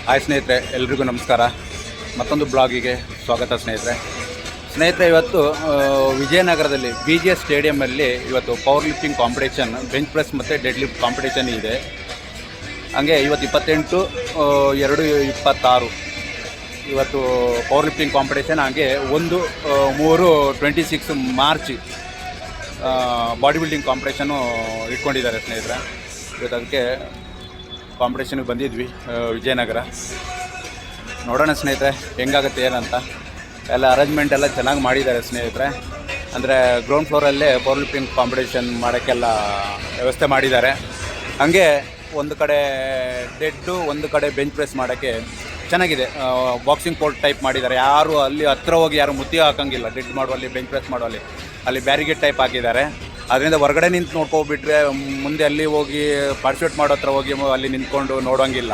Hi ಸ್ನೇಹಿತರೆ, ಎಲ್ರಿಗೂ ನಮಸ್ಕಾರ. ಮತ್ತೊಂದು ಬ್ಲಾಗಿಗೆ ಸ್ವಾಗತ ಸ್ನೇಹಿತರೆ. ಇವತ್ತು ವಿಜಯನಗರದಲ್ಲಿ BGS ಸ್ಟೇಡಿಯಮಲ್ಲಿ ಇವತ್ತು power lifting competition, bench press ಮತ್ತು ಡೆಡ್ ಲಿಫ್ಟ್ ಕಾಂಪಿಟೇಷನ್ ಇದೆ. ಹಾಗೆ ಇವತ್ತು 28/2/26 ಇವತ್ತು ಪವರ್ ಲಿಫ್ಟಿಂಗ್ ಕಾಂಪಿಟೇಷನ್. ಹಾಗೆ 1/3/26 ಮಾರ್ಚ್ ಬಾಡಿ ಬಿಲ್ಡಿಂಗ್ ಕಾಂಪಿಟೇಷನ್ನು ಇಟ್ಕೊಂಡಿದ್ದಾರೆ ಸ್ನೇಹಿತರೆ. ಇವತ್ತು ಅದಕ್ಕೆ ಕಾಂಪಿಟೇಷನ್ಗೆ ಬಂದಿದ್ವಿ ವಿಜಯನಗರ. ನೋಡೋಣ ಸ್ನೇಹಿತರೆ ಹೆಂಗಾಗುತ್ತೆ ಏನಂತ. ಎಲ್ಲ ಅರೇಂಜ್ಮೆಂಟ್ ಎಲ್ಲ ಚೆನ್ನಾಗಿ ಮಾಡಿದ್ದಾರೆ ಸ್ನೇಹಿತರೆ. ಅಂದರೆ ಗ್ರೌಂಡ್ ಫ್ಲೋರಲ್ಲೇ ಪವರ್ ಲಿಫ್ಟಿಂಗ್ ಕಾಂಪಿಟೇಷನ್ ಮಾಡೋಕ್ಕೆಲ್ಲ ವ್ಯವಸ್ಥೆ ಮಾಡಿದ್ದಾರೆ. ಹಾಗೆ ಒಂದು ಕಡೆ ಡೆಡ್ಡು, ಒಂದು ಕಡೆ ಬೆಂಚ್ ಪ್ರೆಸ್ ಮಾಡೋಕ್ಕೆ ಚೆನ್ನಾಗಿದೆ. ಬಾಕ್ಸಿಂಗ್ ಕೋರ್ಟ್ ಟೈಪ್ ಮಾಡಿದ್ದಾರೆ. ಯಾರು ಅಲ್ಲಿ ಹತ್ರ ಹೋಗಿ ಯಾರು ಮುತ್ತಿ ಹಾಕೋಂಗಿಲ್ಲ. ಡೆಡ್ ಮಾಡುವಲ್ಲಿ, ಬೆಂಚ್ ಪ್ರೆಸ್ ಮಾಡುವಲ್ಲಿ ಅಲ್ಲಿ ಬ್ಯಾರಿಗೇಡ್ ಟೈಪ್ ಹಾಕಿದ್ದಾರೆ. ಅದರಿಂದ ಹೊರಗಡೆ ನಿಂತು ನೋಡ್ಕೊಬಿಟ್ರೆ ಮುಂದೆ ಅಲ್ಲಿ ಹೋಗಿ ಪಾರ್ಟಿಸಿಪೇಟ್ ಮಾಡೋ ಹತ್ರ ಹೋಗಿ ಅಲ್ಲಿ ನಿಂತ್ಕೊಂಡು ನೋಡೋಂಗಿಲ್ಲ.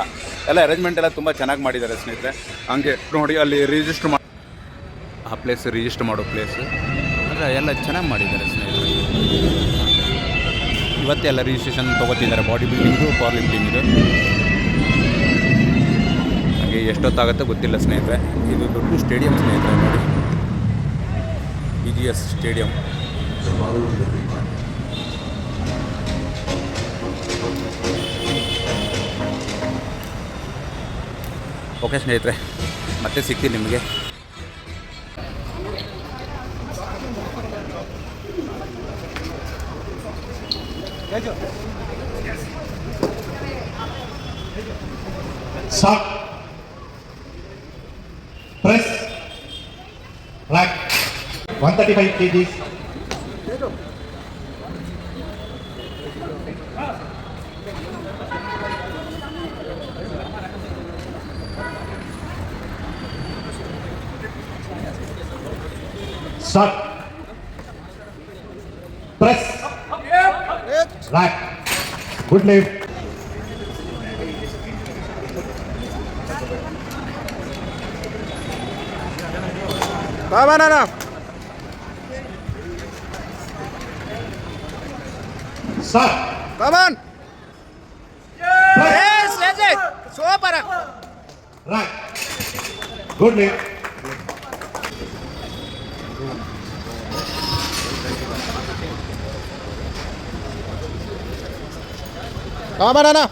ಎಲ್ಲ ಅರೇಂಜ್ಮೆಂಟ್ ಎಲ್ಲ ತುಂಬ ಚೆನ್ನಾಗಿ ಮಾಡಿದ್ದಾರೆ ಸ್ನೇಹಿತರೆ. ಹಂಗೆ ನೋಡಿ, ಅಲ್ಲಿ ರಿಜಿಸ್ಟ್ರ್ ಆ ಪ್ಲೇಸ್, ರಿಜಿಸ್ಟ್ರ್ ಮಾಡೋ ಪ್ಲೇಸು ಅಂದರೆ ಎಲ್ಲ ಚೆನ್ನಾಗಿ ಮಾಡಿದ್ದಾರೆ ಸ್ನೇಹಿತರೆ. ಇವತ್ತೆಲ್ಲ ರಿಜಿಸ್ಟ್ರೇಷನ್ ತೊಗೋತಿದ್ದಾರೆ, ಬಾಡಿ ಬಿಲ್ಡಿಂಗು, ಪವರ್ ಲಿಫ್ಟಿಂಗಿದು. ಹಾಗೆ ಎಷ್ಟೊತ್ತಾಗುತ್ತೆ ಗೊತ್ತಿಲ್ಲ ಸ್ನೇಹಿತರೆ. ಇದು ದೊಡ್ಡ ಸ್ಟೇಡಿಯಂ ಸ್ನೇಹಿತರೆ, ನೋಡಿ, BGS ಸ್ಟೇಡಿಯಂ. ಓಕೆ ಸ್ನೇಹಿತರೆ, ಮತ್ತೆ ಸಿಗ್ತೀನಿ ನಿಮಗೆ. Start. Press. Rack. 135 kgs. Start. Press. Rack. Good lift. Come on, Anna. Start. Come on. Yes, yes, yes. Super. Rack. Good lift. Come on, Anna.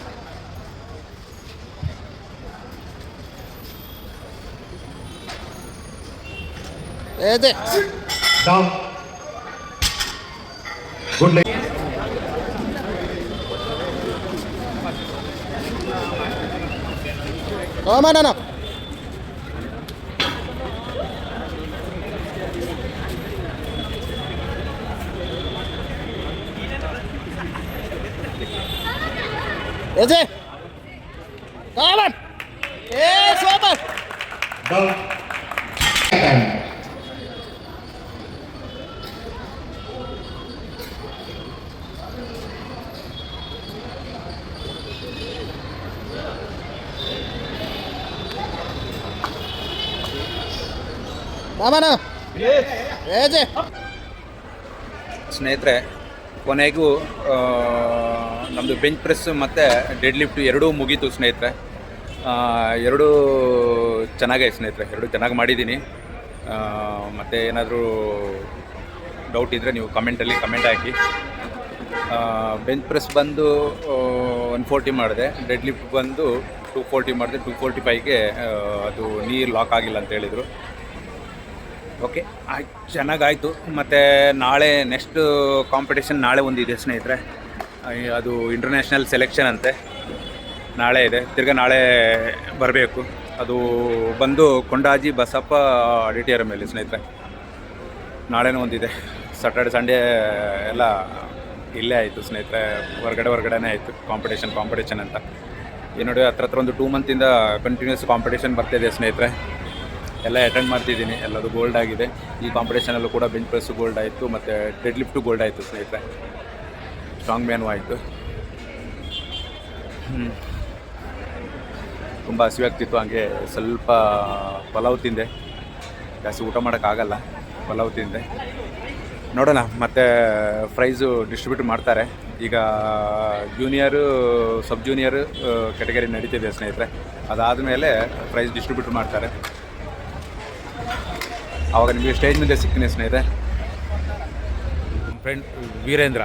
Yes. Down. Good lift. Come on, Anna. Yes. Come on. Yes, super. Down. Come on. Yes. Yes. ಸ್ನೇಹಿತರೆ, ಕೊನೆಗೂ ನಮ್ಮದು bench press ಮತ್ತು dead lift ಎರಡೂ ಮುಗೀತು ಸ್ನೇಹಿತರೆ. ಎರಡೂ ಚೆನ್ನಾಗೈತೆ ಸ್ನೇಹಿತರೆ, ಎರಡೂ ಚೆನ್ನಾಗಿ ಮಾಡಿದ್ದೀನಿ. ಮತ್ತು ಏನಾದರೂ ಡೌಟ್ ಇದ್ದರೆ ನೀವು ಕಮೆಂಟಲ್ಲಿ ಕಮೆಂಟ್ ಹಾಕಿ. ಬೆಂಚ್ ಪ್ರೆಸ್ ಬಂದು 140 ಮಾಡಿದೆ, ಡೆಡ್ ಲಿಫ್ಟ್ ಬಂದು 240 ಮಾಡಿದೆ. 245ಗೆ ಅದು ನೀರು ಲಾಕ್ ಆಗಿಲ್ಲ ಅಂತ ಹೇಳಿದರು. ಓಕೆ, ಆಯ್ತು, ಚೆನ್ನಾಗಾಯಿತು. ಮತ್ತು ನಾಳೆ ನೆಕ್ಸ್ಟ್ ಕಾಂಪಿಟೇಷನ್ ನಾಳೆ ಒಂದಿದೆ ಸ್ನೇಹಿತರೆ. ಅದು ಇಂಟರ್ನ್ಯಾಷನಲ್ ಸೆಲೆಕ್ಷನ್ ಅಂತೆ, ನಾಳೆ ಇದೆ. ತಿರ್ಗಿ ನಾಳೆ ಬರಬೇಕು. ಅದು ಬಂದು ಕೊಂಡಾಜಿ ಬಸಪ್ಪ ಆಡಿಟೋರಿಯಮಲ್ಲಿ ಸ್ನೇಹಿತರೆ. ನಾಳೆನೂ ಒಂದಿದೆ. ಸ್ಯಾಟರ್ಡೆ ಸಂಡೇ ಎಲ್ಲ ಇಲ್ಲೇ ಆಯಿತು ಸ್ನೇಹಿತರೆ, ಹೊರಗಡೆನೇ ಆಯಿತು ಕಾಂಪಿಟೇಷನ್ ಅಂತ. ಈ ನೋಡಿ, ಹತ್ರ ಒಂದು 2 ಮಂತಿಂದ ಕಂಟಿನ್ಯೂಸ್ ಕಾಂಪಿಟೇಷನ್ ಬರ್ತಾಯಿದೆ ಸ್ನೇಹಿತರೆ. ಎಲ್ಲ ಅಟೆಂಡ್ ಮಾಡ್ತಿದ್ದೀನಿ, ಎಲ್ಲದು ಗೋಲ್ಡ್ ಆಗಿದೆ. ಈ ಕಾಂಪಿಟೇಷನಲ್ಲೂ ಕೂಡ ಬೆಂಚ್ ಪ್ರೆಸ್ಸು ಗೋಲ್ಡ್ ಆಯಿತು, ಮತ್ತು ಡೆಡ್ ಲಿಫ್ಟು ಗೋಲ್ಡ್ ಆಯಿತು ಸ್ನೇಹಿತರೆ. ಸ್ಟ್ರಾಂಗ್ ಮ್ಯಾನು ಆಯಿತು. ತುಂಬ ಹಸಿವಾಗ್ತಿತ್ತು, ಹಾಗೆ ಸ್ವಲ್ಪ ಪಲಾವ್ ತಿಂದೆ. ಜಾಸ್ತಿ ಊಟ ಮಾಡೋಕ್ಕಾಗಲ್ಲ, ಪಲಾವ್ ತಿಂದೆ. ನೋಡೋಣ, ಮತ್ತು ಪ್ರೈಸು ಡಿಸ್ಟ್ರಿಬ್ಯೂಟ್ ಮಾಡ್ತಾರೆ. ಈಗ ಜೂನಿಯರು, ಸಬ್ ಜೂನಿಯರು ಕ್ಯಾಟಗರಿ ನಡೀತಿದೆ ಸ್ನೇಹಿತರೆ. ಅದಾದಮೇಲೆ ಪ್ರೈಸ್ ಡಿಸ್ಟ್ರಿಬ್ಯೂಟ್ ಮಾಡ್ತಾರೆ. ಆವಾಗ ನಿಮಗೆ ಸ್ಟೇಜ್ ಮುಂದೆ ಸಿಗ್ತೀನಿ ಸ್ನೇಹಿತರೆ. ಫ್ರೆಂಡ್ ವೀರೇಂದ್ರ,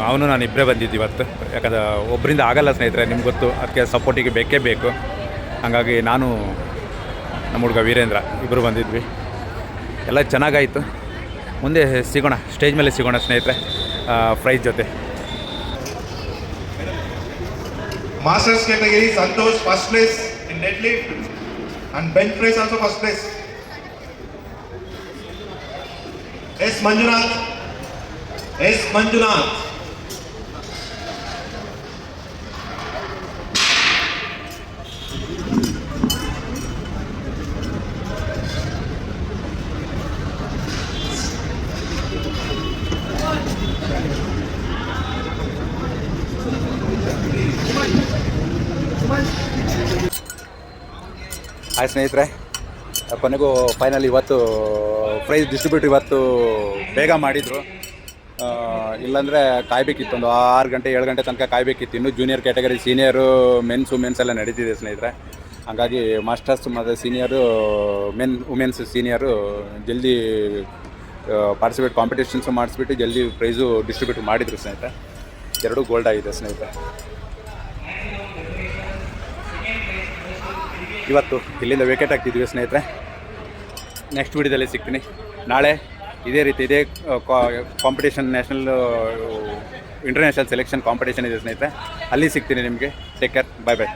ಅವನು ನಾನು ಇಬ್ಬರೇ ಬಂದಿದ್ದು ಇವತ್ತು. ಯಾಕಂದ್ರೆ ಒಬ್ಬರಿಂದ ಆಗಲ್ಲ ಸ್ನೇಹಿತರೆ, ನಿಮ್ಗೆ ಗೊತ್ತು. ಅದಕ್ಕೆ ಸಪೋರ್ಟಿಗೆ ಬೇಕೇ ಬೇಕು. ಹಾಗಾಗಿ ನಾನು ನಮ್ಮ ಹುಡುಗ ವೀರೇಂದ್ರ ಇಬ್ಬರು ಬಂದಿದ್ವಿ. ಎಲ್ಲ ಚೆನ್ನಾಗಾಯಿತು. ಮುಂದೆ ಸಿಗೋಣ, ಸ್ಟೇಜ್ ಮೇಲೆ ಸಿಗೋಣ ಸ್ನೇಹಿತರೆ, ಪ್ರೈಸ್ ಜೊತೆ. Masters category, Santosh first place in deadlift and bench press also first place. S. Manjunath. Hi ಸ್ನೇಹಿತರೆ, ಕೊನೆಗೂ ಫೈನಲ್ ಇವತ್ತು ಪ್ರೈಸ್ ಡಿಸ್ಟ್ರಿಬ್ಯೂಟ್ ಇವತ್ತು ಬೇಗ ಮಾಡಿದರು. ಇಲ್ಲಾಂದರೆ ಕಾಯಬೇಕಿತ್ತು, ಒಂದು 6 ಗಂಟೆ 7 ಗಂಟೆ ತನಕ ಕಾಯಬೇಕಿತ್ತು. ಇನ್ನೂ ಜೂನಿಯರ್ ಕ್ಯಾಟಗರಿ, ಸೀನಿಯರು, ಮೆನ್ಸ್ ಎಲ್ಲ ನಡೀತಿದೆ ಸ್ನೇಹಿತರೆ. ಹಾಗಾಗಿ ಮಾಸ್ಟರ್ಸ್ ಮತ್ತು ಸೀನಿಯರು, ವುಮೆನ್ಸ್ ಸೀನಿಯರು ಜಲ್ದಿ ಪಾರ್ಟಿಸಿಪೇಟ್ ಕಾಂಪಿಟೇಷನ್ಸು ಮಾಡಿಸ್ಬಿಟ್ಟು ಜಲ್ದಿ ಪ್ರೈಸು ಡಿಸ್ಟ್ರಿಬ್ಯೂಟ್ ಮಾಡಿದರು ಸ್ನೇಹಿತರೆ. 2 ಗೋಲ್ಡ್ ಆಗಿದೆ ಸ್ನೇಹಿತರೆ. ಇವತ್ತು ಇಲ್ಲಿಂದ ವೇಕೆಟ್ ಆಗ್ತಿದ್ವಿ ಸ್ನೇಹಿತರೆ. ನೆಕ್ಸ್ಟ್ ವೀಡಿಯೋದಲ್ಲಿ ಸಿಗ್ತೀನಿ. ನಾಳೆ ಇದೇ ರೀತಿ ಇದೇ ಕಾಂಪಿಟೇಷನ್, ಇಂಟರ್ನ್ಯಾಷನಲ್ ಸೆಲೆಕ್ಷನ್ ಕಾಂಪಿಟೇಷನ್ ಇದೆ ಸ್ನೇಹಿತರೆ. ಅಲ್ಲಿ ಸಿಗ್ತೀನಿ ನಿಮಗೆ. ಟೇಕ್ ಕೇರ್, ಬಾಯ್ ಬಾಯ್.